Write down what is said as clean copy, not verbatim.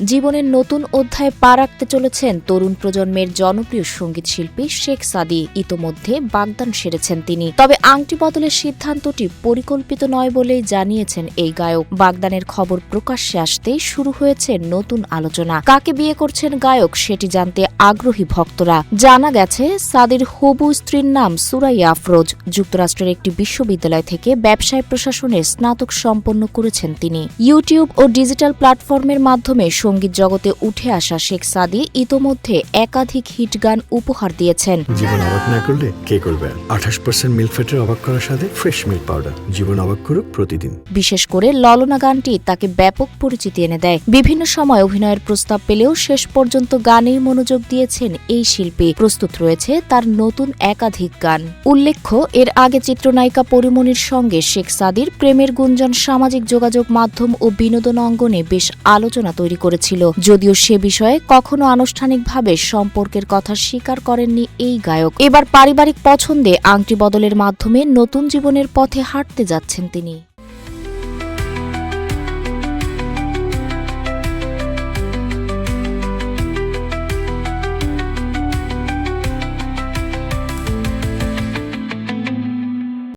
জীবনের নতুন অধ্যায়ে পা রাখতে চলেছেন তরুণ প্রজন্মের জনপ্রিয় সঙ্গীত শিল্পী শেখ সাদী। ইতোমধ্যে বাগদান সেরেছেন তিনি। তবে আংটি বদলের সিদ্ধান্তটি পরিকল্পিত নয় বলেই জানিয়েছেন এই গায়ক। বাগদানের খবর প্রকাশ্যে আসতেই শুরু হয়েছে নতুন আলোচনা। কাকে বিয়ে করছেন গায়ক সেটি জানতে আগ্রহী ভক্তরা। জানা গেছে সাদীর হবু স্ত্রীর নাম সুরাইয়া আফরোজ। যুক্তরাষ্ট্রের একটি বিশ্ববিদ্যালয় থেকে ব্যবসায় প্রশাসনে স্নাতক সম্পন্ন করেছেন তিনি। ইউটিউব ও ডিজিটাল প্ল্যাটফর্মের মাধ্যমে সঙ্গীত জগতে উঠে আসা শেখ সাদী ইতোমধ্যে একাধিক হিট গান উপহার দিয়েছেন। জীবন অবাক না করলে কে করবে? 28% মিল্ক ফ্যাটের অবাক করার সাথে ফ্রেশ মিল্ক পাউডার। জীবন অবাক করুক প্রতিদিন। বিশেষ করে ললনা গানটি তাকে ব্যাপক পরিচিতি এনে দেয়। বিভিন্ন সময় অভিনয়ের প্রস্তাব পেলেও শেষ পর্যন্ত গানেই মনোযোগ দিয়েছেন এই শিল্পী। প্রস্তুত রয়েছে তার নতুন একাধিক গান। উল্লেখ্য, এর আগে চিত্রনায়িকা পরিমণির সঙ্গে শেখ সাদীর প্রেমের গুঞ্জন সামাজিক যোগাযোগ মাধ্যম ও বিনোদন অঙ্গনে বেশ আলোচনা তৈরি করেছিল। যদিও সে বিষয়ে কখনো আনুষ্ঠানিকভাবে সম্পর্কের কথা স্বীকার করেননি এই গায়ক। এবার পারিবারিক পছন্দে আংটি বদলের মাধ্যমে নতুন জীবনের পথে হাঁটতে যাচ্ছেন তিনি।